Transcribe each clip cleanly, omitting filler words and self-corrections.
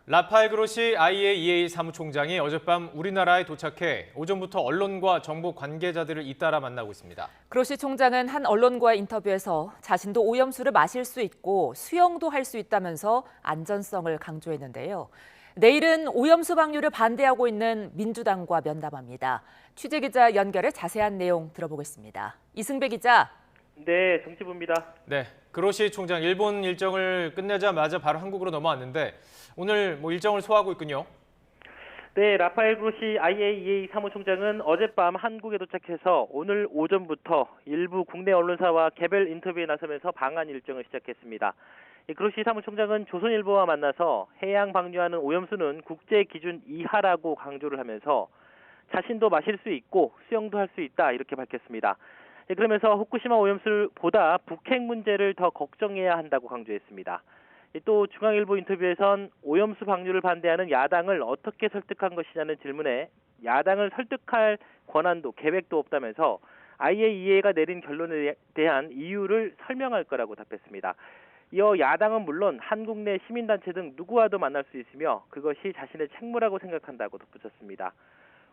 라파엘 그로시 IAEA 사무총장이 어젯밤 우리나라에 도착해 오전부터 언론과 정부 관계자들을 잇따라 만나고 있습니다. 그로시 총장은 한 언론과의 인터뷰에서 자신도 오염수를 마실 수 있고 수영도 할 수 있다면서 안전성을 강조했는데요. 내일은 오염수 방류를 반대하고 있는 민주당과 면담합니다. 취재기자 연결해 자세한 내용 들어보겠습니다. 이승배 기자. 네, 정치부입니다. 네, 그로시 총장 일본 일정을 끝내자마자 바로 한국으로 넘어왔는데 오늘 일정을 소화하고 있군요. 네, 라파엘 그로시 IAEA 사무총장은 어젯밤 한국에 도착해서 오늘 오전부터 일부 국내 언론사와 개별 인터뷰에 나서면서 방한 일정을 시작했습니다. 그로시 사무총장은 조선일보와 만나서 해양 방류하는 오염수는 국제 기준 이하라고 강조를 하면서 자신도 마실 수 있고 수영도 할 수 있다 이렇게 밝혔습니다. 그러면서 후쿠시마 오염수보다 북핵 문제를 더 걱정해야 한다고 강조했습니다. 또 중앙일보 인터뷰에선 오염수 방류를 반대하는 야당을 어떻게 설득한 것이냐는 질문에 야당을 설득할 권한도 계획도 없다면서 IAEA가 내린 결론에 대한 이유를 설명할 거라고 답했습니다. 이어 야당은 물론 한국 내 시민단체 등 누구와도 만날 수 있으며 그것이 자신의 책무라고 생각한다고 덧붙였습니다.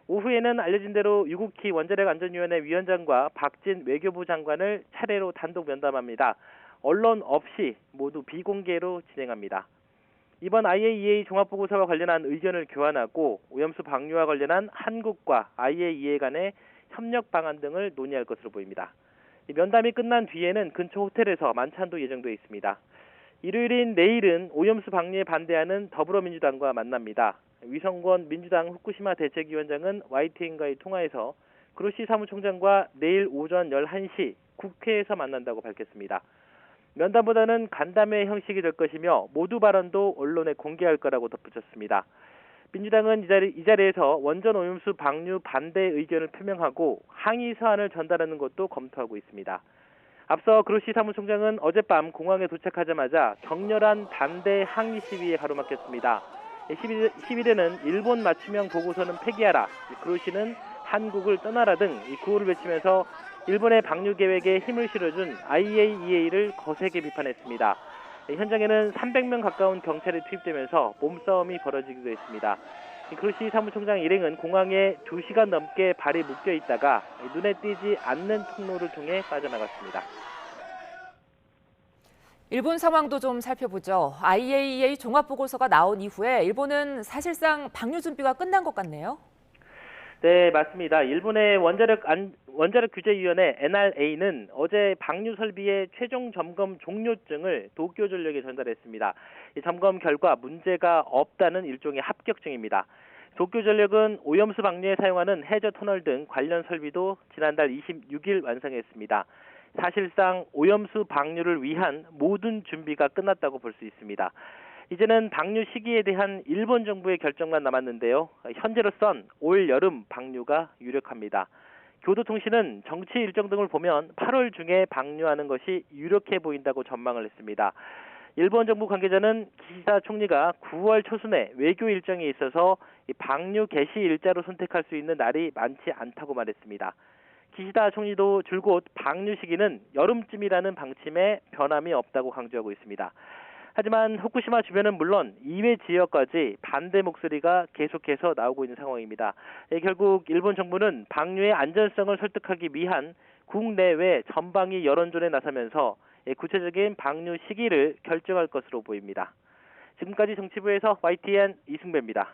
오후에는 알려진 대로 유국희 원자력안전위원회 위원장과 박진 외교부 장관을 차례로 단독 면담합니다. 언론 없이 모두 비공개로 진행합니다. 이번 IAEA 종합보고서와 관련한 의견을 교환하고 오염수 방류와 관련한 한국과 IAEA 간의 협력 방안 등을 논의할 것으로 보입니다. 면담이 끝난 뒤에는 근처 호텔에서 만찬도 예정돼 있습니다. 일요일인 내일은 오염수 방류에 반대하는 더불어민주당과 만납니다. 위성권 민주당 후쿠시마 대책위원장은 YTN과의 통화에서 그로시 사무총장과 내일 오전 11시 국회에서 만난다고 밝혔습니다. 면담보다는 간담회 형식이 될 것이며 모두 발언도 언론에 공개할 거라고 덧붙였습니다. 민주당은 이 자리에서 원전 오염수 방류 반대 의견을 표명하고 항의 서한을 전달하는 것도 검토하고 있습니다. 앞서 그로시 사무총장은 어젯밤 공항에 도착하자마자 격렬한 반대 항의 시위에 가로막혔습니다. 11일에는 일본 맞춤형 보고서는 폐기하라, 그로시는 한국을 떠나라 등 구호를 외치면서 일본의 방류 계획에 힘을 실어준 IAEA를 거세게 비판했습니다. 현장에는 300명 가까운 경찰이 투입되면서 몸싸움이 벌어지기도 했습니다. 그로시 사무총장 일행은 공항에 2시간 넘게 발이 묶여 있다가 눈에 띄지 않는 통로를 통해 빠져나갔습니다. 일본 상황도 좀 살펴보죠. IAEA 종합보고서가 나온 이후에 일본은 사실상 방류 준비가 끝난 것 같네요. 네, 맞습니다. 일본의 원자력규제위원회 NRA는 어제 방류 설비의 최종 점검 종료증을 도쿄전력에 전달했습니다. 이 점검 결과 문제가 없다는 일종의 합격증입니다. 도쿄전력은 오염수 방류에 사용하는 해저 터널 등 관련 설비도 지난달 26일 완성했습니다. 사실상 오염수 방류를 위한 모든 준비가 끝났다고 볼 수 있습니다. 이제는 방류 시기에 대한 일본 정부의 결정만 남았는데요. 현재로선 올 여름 방류가 유력합니다. 교도통신은 정치 일정 등을 보면 8월 중에 방류하는 것이 유력해 보인다고 전망을 했습니다. 일본 정부 관계자는 기시다 총리가 9월 초순에 외교 일정이 있어서 방류 개시 일자로 선택할 수 있는 날이 많지 않다고 말했습니다. 기시다 총리도 줄곧 방류 시기는 여름쯤이라는 방침에 변함이 없다고 강조하고 있습니다. 하지만 후쿠시마 주변은 물론 이외 지역까지 반대 목소리가 계속해서 나오고 있는 상황입니다. 결국 일본 정부는 방류의 안전성을 설득하기 위한 국내외 전방위 여론전에 나서면서 구체적인 방류 시기를 결정할 것으로 보입니다. 지금까지 정치부에서 YTN 이승배입니다.